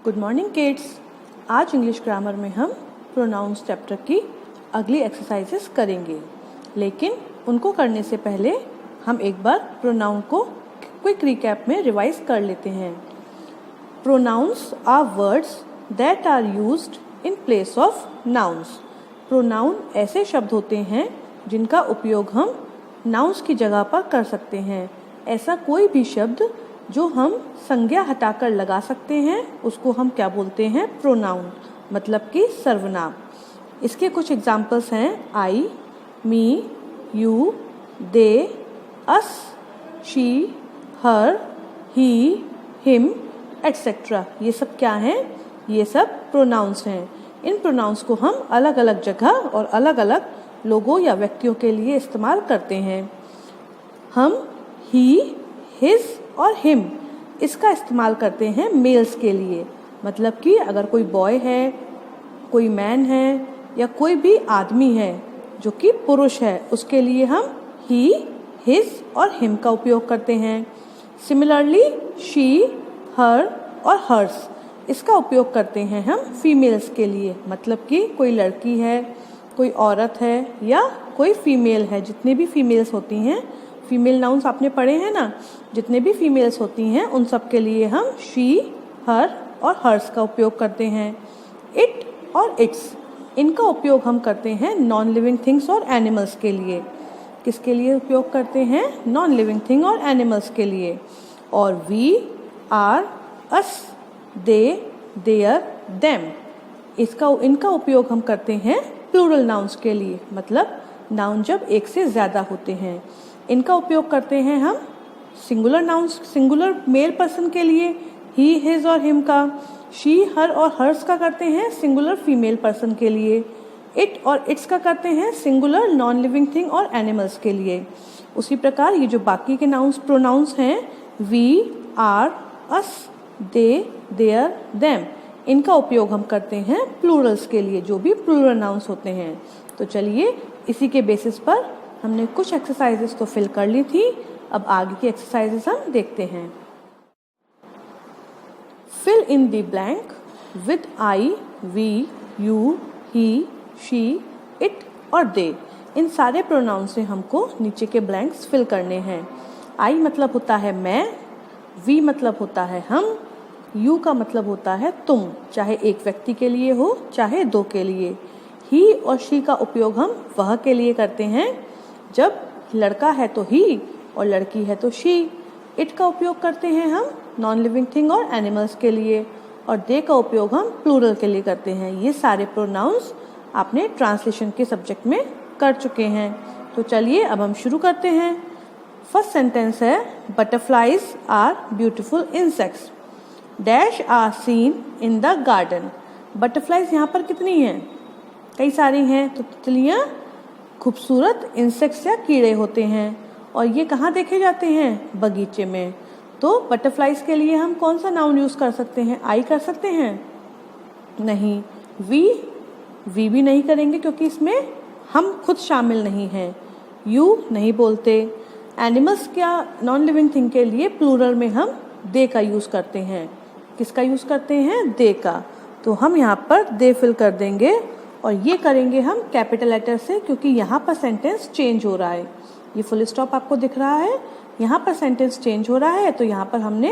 Good morning kids. आज English grammar में हम प्रोनाउंस चैप्टर की अगली एक्सरसाइजेस करेंगे, लेकिन उनको करने से पहले हम एक बार प्रोनाउन को क्विक रिकैप में रिवाइज कर लेते हैं। Pronouns are words that are used in place of nouns. Pronoun ऐसे शब्द होते हैं जिनका उपयोग हम नाउन्स की जगह पर कर सकते हैं। ऐसा कोई भी शब्द जो हम संज्ञा हटाकर लगा सकते हैं उसको हम क्या बोलते हैं? प्रोनाउन, मतलब कि सर्वनाम। इसके कुछ एग्जाम्पल्स हैं I, me, you, they, us, she, her, he, him, etcetera. ये सब क्या हैं? ये सब प्रोनाउंस हैं। इन प्रोनाउंस को हम अलग अलग जगह और अलग अलग लोगों या व्यक्तियों के लिए इस्तेमाल करते हैं। हम ही, हिज और हिम इसका इस्तेमाल करते हैं मेल्स के लिए, मतलब कि अगर कोई बॉय है, कोई मैन है या कोई भी आदमी है जो कि पुरुष है, उसके लिए हम ही, हिज और हिम का उपयोग करते हैं। सिमिलरली शी, हर और हर्स इसका उपयोग करते हैं हम फीमेल्स के लिए, मतलब कि कोई लड़की है, कोई औरत है या कोई फीमेल है। जितने भी फीमेल्स होती हैं, फीमेल नाउन्स आपने पढ़े हैं ना, जितने भी फीमेल्स होती हैं उन सब के लिए हम शी, हर और हर्स का उपयोग करते हैं। इट और इट्स इनका उपयोग हम करते हैं नॉन लिविंग थिंग्स और एनिमल्स के लिए। किसके लिए उपयोग करते हैं? नॉन लिविंग थिंग और एनिमल्स के लिए। और we, our, us, they, their, them इनका उपयोग हम करते हैं प्लूरल नाउन्स के लिए, मतलब नाउन जब एक से ज़्यादा होते हैं। इनका उपयोग करते हैं हम singular nouns, singular male person के लिए ही, हिज और हिम का। शी, हर और हर्स का करते हैं सिंगुलर फीमेल पर्सन के लिए। इट और इट्स का करते हैं सिंगुलर नॉन लिविंग थिंग और एनिमल्स के लिए। उसी प्रकार ये जो बाकी के नाउन्स प्रोनाउंस हैं we, our, us, they, their, them इनका उपयोग हम करते हैं प्लूरल्स के लिए, जो भी प्लूरल नाउन्स होते हैं। तो चलिए इसी के बेसिस पर हमने कुछ एक्सरसाइजेस तो फिल कर ली थी, अब आगे की एक्सरसाइजेस हम देखते हैं। Fill in the blank with I, we, you, he, she, it और दे। इन सारे प्रोनाउन से हमको नीचे के ब्लैंक्स फिल करने हैं। आई मतलब होता है मैं, वी मतलब होता है हम, यू का मतलब होता है तुम, चाहे एक व्यक्ति के लिए हो चाहे दो के लिए। ही और शी का उपयोग हम वह के लिए करते हैं जब लड़का है तो ही और लड़की है तो शी। इट का उपयोग करते हैं हम नॉन लिविंग थिंग और एनिमल्स के लिए, और दे का उपयोग हम प्लूरल के लिए करते हैं। ये सारे प्रोनाउंस आपने ट्रांसलेशन के सब्जेक्ट में कर चुके हैं। तो चलिए अब हम शुरू करते हैं। फर्स्ट सेंटेंस है butterflies are beautiful insects dash are seen in the garden. Butterflies यहाँ पर कितनी हैं? कई सारी हैं। तो तितलियाँ खूबसूरत इंसेक्ट्स या कीड़े होते हैं, और ये कहाँ देखे जाते हैं? बगीचे में। तो बटरफ्लाइज के लिए हम कौन सा नाउन यूज़ कर सकते हैं? आई कर सकते हैं? नहीं। वी भी नहीं करेंगे क्योंकि इसमें हम खुद शामिल नहीं हैं। यू नहीं बोलते। एनिमल्स क्या नॉन लिविंग थिंग के लिए प्लूरल में हम दे का यूज़ करते हैं। किसका यूज़ करते हैं? दे का। तो हम यहाँ पर दे फिल कर देंगे, और ये करेंगे हम कैपिटल लेटर से, क्योंकि यहाँ पर सेंटेंस चेंज हो रहा है। ये फुल स्टॉप आपको दिख रहा है, यहाँ पर सेंटेंस चेंज हो रहा है, तो यहाँ पर हमने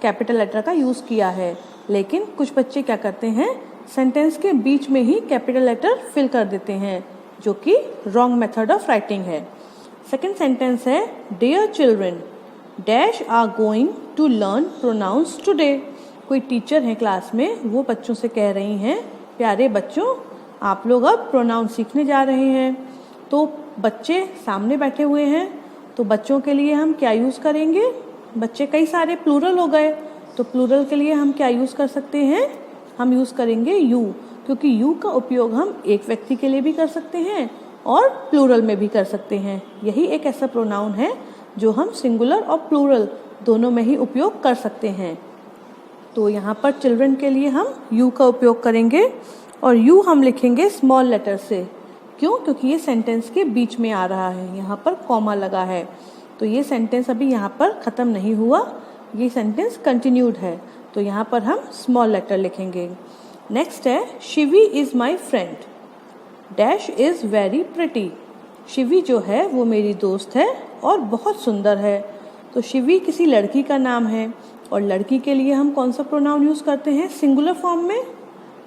कैपिटल लेटर का यूज़ किया है। लेकिन कुछ बच्चे क्या करते हैं, सेंटेंस के बीच में ही कैपिटल लेटर फिल कर देते हैं, जो कि रॉन्ग मेथड ऑफ राइटिंग है। सेकेंड सेंटेंस है dear children dash are going to learn pronouns today. कोई टीचर है क्लास में, वो बच्चों से कह रही हैं, प्यारे बच्चों आप लोग अब प्रोनाउन सीखने जा रहे हैं। तो बच्चे सामने बैठे हुए हैं, तो बच्चों के लिए हम क्या यूज़ करेंगे? बच्चे कई सारे प्लूरल हो गए, तो प्लूरल के लिए हम क्या यूज़ कर सकते हैं? हम यूज़ करेंगे यू, क्योंकि यू का उपयोग हम एक व्यक्ति के लिए भी कर सकते हैं और प्लूरल में भी कर सकते हैं। यही एक ऐसा प्रोनाउन है जो हम सिंगुलर और प्लूरल दोनों में ही उपयोग कर सकते हैं। तो यहाँ पर चिल्ड्रन के लिए हम यू का उपयोग करेंगे, और यू हम लिखेंगे स्मॉल लेटर से। क्यों? क्योंकि ये सेंटेंस के बीच में आ रहा है, यहाँ पर कॉमा लगा है, तो ये सेंटेंस अभी यहाँ पर ख़त्म नहीं हुआ, ये सेंटेंस कंटिन्यूड है। तो यहाँ पर हम स्मॉल लेटर लिखेंगे। नेक्स्ट है Shivi is my friend, dash is very pretty. Shivi जो है वो मेरी दोस्त है और बहुत सुंदर है। तो शिवी किसी लड़की का नाम है और लड़की के लिए हम कौन सा प्रोनाउन यूज़ करते हैं सिंगुलर फॉर्म में,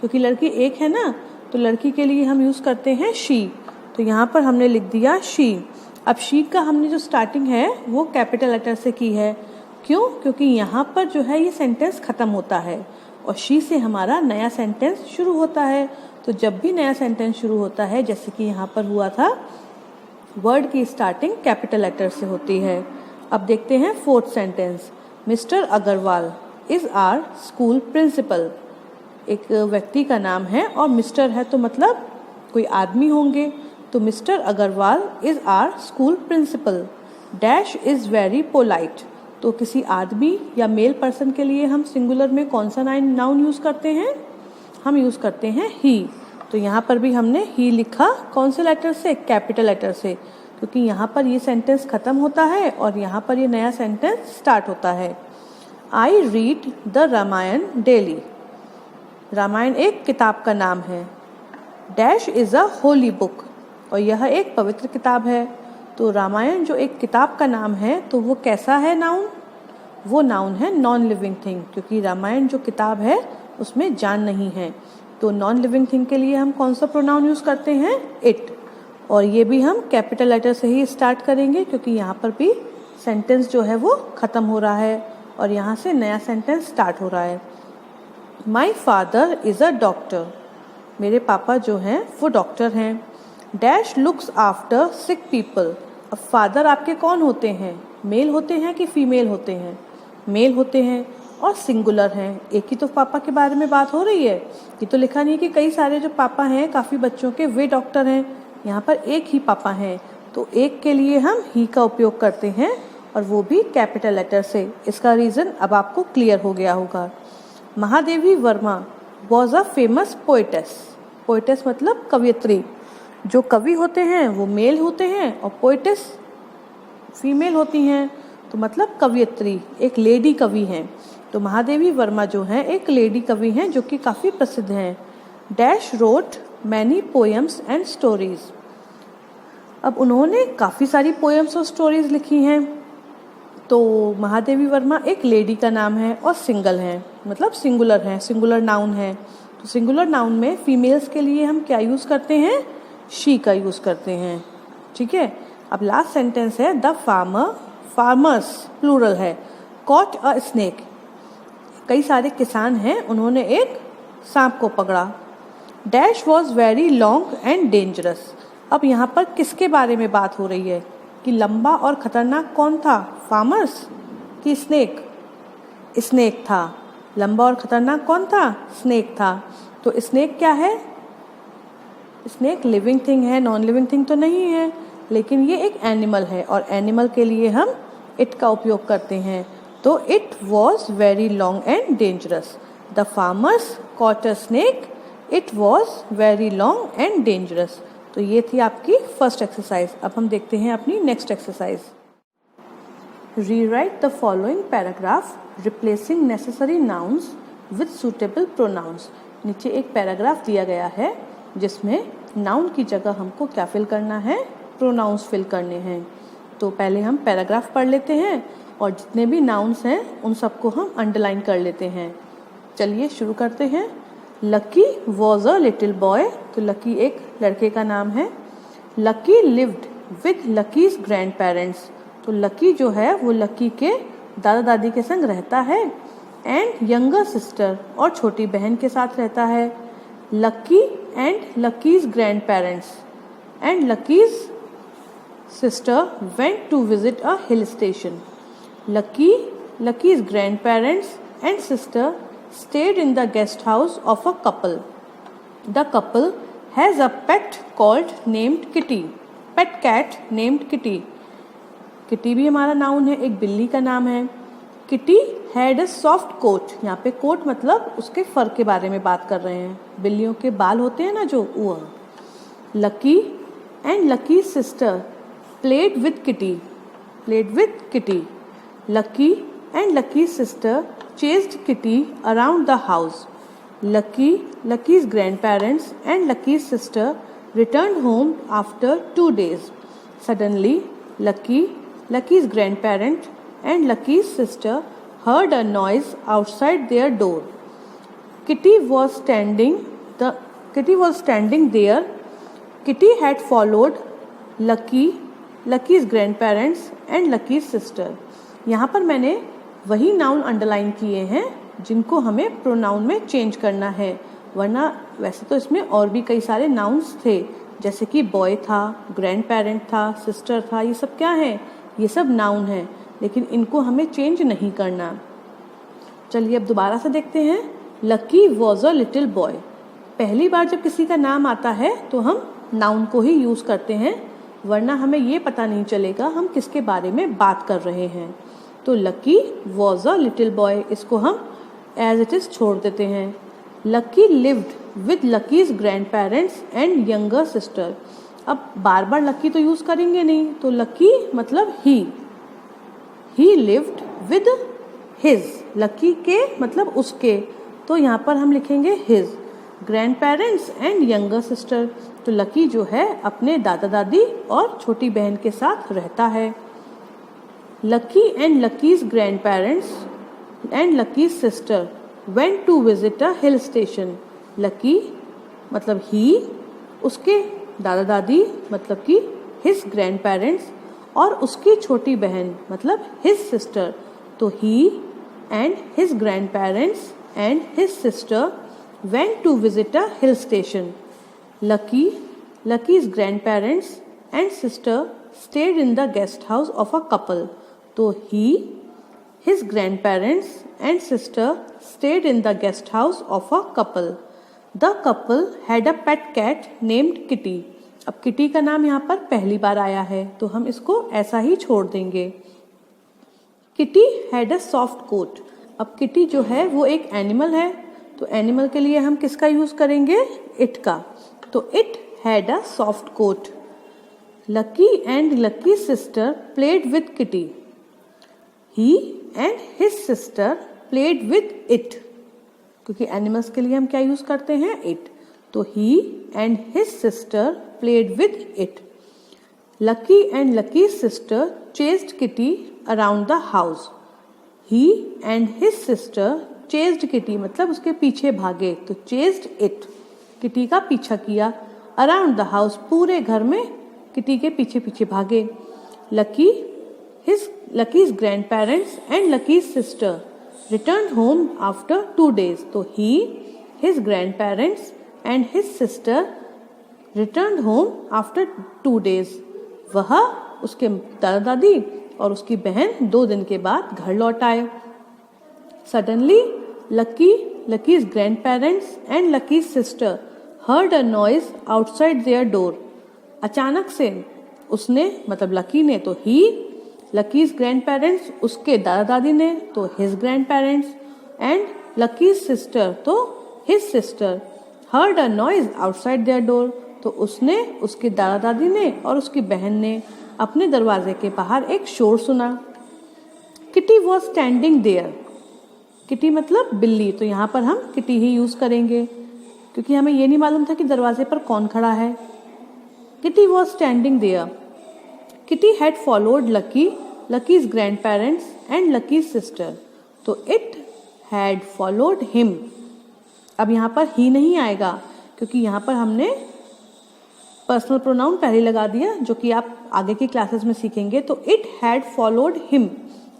क्योंकि लड़की एक है ना, तो लड़की के लिए हम यूज़ करते हैं शी। तो यहाँ पर हमने लिख दिया शी। अब शी का हमने जो स्टार्टिंग है वो कैपिटल लेटर से की है। क्यों? क्योंकि यहाँ पर जो है ये सेंटेंस ख़त्म होता है और शी से हमारा नया सेंटेंस शुरू होता है। तो जब भी नया सेंटेंस शुरू होता है, जैसे कि यहाँ पर हुआ था, वर्ड की स्टार्टिंग कैपिटल लेटर से होती है। अब देखते हैं fourth sentence. Mr Agarwal is our school principal. एक व्यक्ति का नाम है और मिस्टर है तो मतलब कोई आदमी होंगे। तो Mr Agarwal is our school principal, dash is very polite. तो किसी आदमी या मेल पर्सन के लिए हम सिंगुलर में कौन सा नाउन यूज़ करते हैं? हम यूज़ करते हैं ही। तो यहाँ पर भी हमने ही लिखा, कौन से लेटर से? कैपिटल लेटर से, क्योंकि यहाँ पर ये सेंटेंस ख़त्म होता है और यहाँ पर ये नया सेंटेंस स्टार्ट होता है। I read the Ramayana daily. Ramayana एक किताब का नाम है। Dash is a holy book, और यह एक पवित्र किताब है। तो रामायण जो एक किताब का नाम है, तो वो कैसा है नाउन? वो नाउन है नॉन लिविंग थिंग, क्योंकि रामायण जो किताब है उसमें जान नहीं है। तो नॉन लिविंग थिंग के लिए हम कौन सा प्रोनाउन यूज़ करते हैं? इट। और ये भी हम कैपिटल लेटर से ही स्टार्ट करेंगे, क्योंकि यहाँ पर भी सेंटेंस जो है वो ख़त्म हो रहा है और यहाँ से नया सेंटेंस स्टार्ट हो रहा है। My father is a doctor. मेरे पापा जो हैं वो डॉक्टर हैं। डैश लुक्स आफ्टर सिक पीपल। अब फादर आपके कौन होते हैं? मेल होते हैं कि फीमेल होते हैं? मेल होते हैं और सिंगुलर हैं। एक ही तो पापा के बारे में बात हो रही है। ये तो लिखा नहीं कि कई सारे जो पापा हैं काफ़ी बच्चों के वे डॉक्टर हैं। यहाँ पर एक ही पापा हैं, तो एक के लिए हम ही का उपयोग करते हैं और वो भी कैपिटल लेटर से। इसका रीज़न अब आपको क्लियर हो गया होगा। Mahadevi Verma was a famous poetess. Poetess मतलब कवियत्री। जो कवि होते हैं वो मेल होते हैं और पोइटेस फीमेल होती हैं, तो मतलब कवियत्री, एक लेडी कवि हैं। तो महादेवी वर्मा जो हैं एक लेडी कवि हैं जो कि काफ़ी प्रसिद्ध हैं। Dash road many poems and stories. अब उन्होंने काफ़ी सारी पोएम्स और स्टोरीज लिखी हैं। तो महादेवी वर्मा एक लेडी का नाम है और सिंगल है, मतलब सिंगुलर है, सिंगुलर नाउन है। तो सिंगुलर नाउन में फीमेल्स के लिए हम क्या यूज़ करते हैं? शी का यूज़ करते हैं। ठीक है। अब लास्ट सेंटेंस है द फार्मर्स प्लूरल है, कॉट अ स्नेक। कई सारे किसान हैं, उन्होंने एक सांप को पकड़ा। Dash was very long and dangerous. अब यहाँ पर किसके बारे में बात हो रही है कि लंबा और खतरनाक कौन था? फार्मर्स कि स्नेक? स्नेक था। लंबा और खतरनाक कौन था? स्नेक था। तो स्नेक क्या है? स्नेक लिविंग थिंग है, नॉन लिविंग थिंग तो नहीं है, लेकिन ये एक एनिमल है और एनिमल के लिए हम इट का उपयोग करते हैं। तो it was very long and dangerous. The farmers caught a snake, it was very long and dangerous. तो ये थी आपकी फर्स्ट एक्सरसाइज। अब हम देखते हैं अपनी next exercise. Rewrite the following paragraph replacing necessary nouns with suitable pronouns. नीचे एक पैराग्राफ दिया गया है जिसमें नाउन की जगह हमको क्या फिल करना है? प्रोनाउंस फिल करने हैं। तो पहले हम पैराग्राफ पढ़ लेते हैं और जितने भी नाउन्स हैं उन सबको हम अंडरलाइन कर लेते हैं। चलिए शुरू करते हैं। Lucky was a little boy. तो लकी एक लड़के का नाम है। Lucky lived with Lucky's grand parents. तो लकी जो है वो लकी के दादा दादी के संग रहता है। एंड यंगर सिस्टर, और छोटी बहन के साथ रहता है। Lucky and Lucky's grandparents and Lucky's sister went to visit a hill station. Lucky's grandparents and sister stayed in the guest house of a couple. The couple has a pet cat named Kitty. Kitty भी हमारा noun है, एक बिल्ली का नाम है। Kitty had a soft coat. यहाँ पे कोट मतलब उसके फर के बारे में बात कर रहे हैं। बिल्लियों के बाल होते हैं ना जो, वो। Lucky and Lucky's sister played with Kitty. Lucky and Lucky's sister chased Kitty around the house. Lucky's grandparents and Lucky's sister returned home after 2 days. Suddenly, Lucky's grandparent and Lucky's sister heard a noise outside their door. Kitty was standing there. Kitty had followed Lucky's grandparents and Lucky's sister. यहाँ पर मैंने वही noun underline किए हैं जिनको हमें pronoun में change करना है, वरना वैसे तो इसमें और भी कई सारे नाउन्स थे, जैसे कि बॉय था, ग्रैंड पेरेंट था, सिस्टर था, ये सब क्या है? ये सब नाउन है, लेकिन इनको हमें चेंज नहीं करना। चलिए अब दोबारा से देखते हैं। Lucky was a little boy. पहली बार जब किसी का नाम आता है तो हम नाउन को ही यूज करते हैं, वरना हमें ये पता नहीं चलेगा हम किसके बारे में बात कर रहे हैं। तो lucky was a little boy, इसको हम एज इट इज छोड़ देते हैं। Lucky lived with Lucky's grandparents and younger sister. अब बार बार लकी तो यूज करेंगे नहीं, तो लकी मतलब ही लिव्ड विद हिज, लकी के मतलब उसके, तो यहाँ पर हम लिखेंगे his grandparents and younger sister. तो लकी जो है अपने दादा दादी और छोटी बहन के साथ रहता है। Lucky and Lucky's grandparents and Lucky's sister went to visit a hill station. Lucky मतलब ही, उसके दादा दादी मतलब कि हिज ग्रैंड पेरेंट्स, और उसकी छोटी बहन मतलब हिज सिस्टर। तो he and his grandparents and his sister went to visit a hill station. Lucky's grandparents and sister stayed in the guest house of a couple. So his grandparents and sister stayed in the guest house of a couple. The couple had a pet cat named Kitty. अब kitty का नाम यहाँ पर पहली बार आया है, तो हम इसको ऐसा ही छोड़ देंगे। Kitty had a soft coat. अब किटी जो है वो एक एनिमल है, तो एनिमल के लिए हम किसका यूज करेंगे? इट का। तो it had a soft coat. Lucky and Lucky sister played with Kitty. He and his sister played with it, क्योंकि एनिमल्स के लिए हम क्या यूज करते हैं? इट। तो he and his sister played with it. Lucky and Lucky sister chased Kitty around the house. He and his sister chased Kitty मतलब उसके पीछे भागे, तो चेस्ड इट, किटी का पीछा किया। अराउंड द हाउस पूरे घर में किटी के पीछे पीछे भागे। Lucky's grandparents and Lucky's sister return home after 2 days। तो he, his grandparents and his sister return home after 2 days। वह, उसके दादा दादी और उसकी बहन 2 दिन के बाद घर लौट आए। Suddenly, Lucky's grandparents and Lucky's sister heard a noise outside their door. अचानक से उसने मतलब लकी ने तो ही, Lucky's grandparents उसके दादा दादी ने तो his grandparents, and Lucky's sister तो his sister heard a noise outside their door। तो उसने, उसके दादा दादी ने और उसकी बहन ने अपने दरवाजे के बाहर एक शोर सुना। Kitty was standing there। Kitty मतलब बिल्ली, तो यहाँ पर हम किटी ही यूज करेंगे, क्योंकि हमें ये नहीं मालूम था कि दरवाजे पर कौन खड़ा है। Kitty was standing there. Kitty had followed Lucky's grandparents and Lucky's sister. तो इट हैड फॉलोड हिम। अब यहाँ पर ही नहीं आएगा, क्योंकि यहाँ पर हमने पर्सनल प्रोनाउन पहले लगा दिया, जो कि आप आगे की क्लासेस में सीखेंगे। तो इट हैड फॉलोड हिम।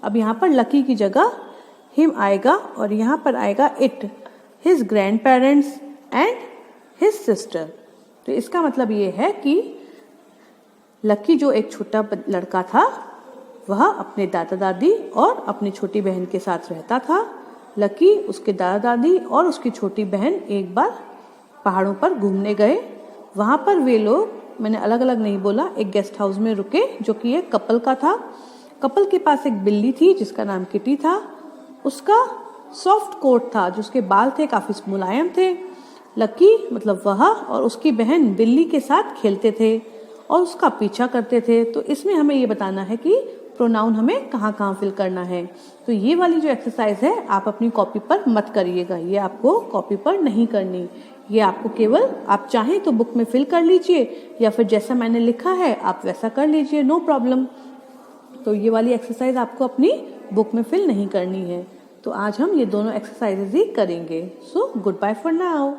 अब यहाँ पर लकी की जगह हिम आएगा और यहाँ पर आएगा it, his grandparents and his sister. तो इसका मतलब ये है कि लकी जो एक छोटा लड़का था वह अपने दादा दादी और अपनी छोटी बहन के साथ रहता था। लकी, उसके दादा दादी और उसकी छोटी बहन एक बार पहाड़ों पर घूमने गए। वहाँ पर वे लोग, मैंने अलग अलग नहीं बोला, एक गेस्ट हाउस में रुके जो कि एक कपल का था। कपल के पास एक बिल्ली थी जिसका नाम किटी था। उसका सॉफ्ट कोट था, जो उसके बाल थे काफी मुलायम थे। लकी मतलब वह और उसकी बहन बिल्ली के साथ खेलते थे और उसका पीछा करते थे। तो इसमें हमें ये बताना है कि प्रोनाउन हमें कहाँ कहाँ फिल करना है। तो ये वाली जो एक्सरसाइज है आप अपनी कॉपी पर मत करिएगा, ये आपको कॉपी पर नहीं करनी। ये आपको केवल आप चाहें तो बुक में फिल कर लीजिए या फिर जैसा मैंने लिखा है आप वैसा कर लीजिए, नो प्रॉब्लम। तो ये वाली एक्सरसाइज आपको अपनी बुक में फिल नहीं करनी है। तो आज हम ये दोनों एक्सरसाइजेज ही करेंगे। So goodbye for now.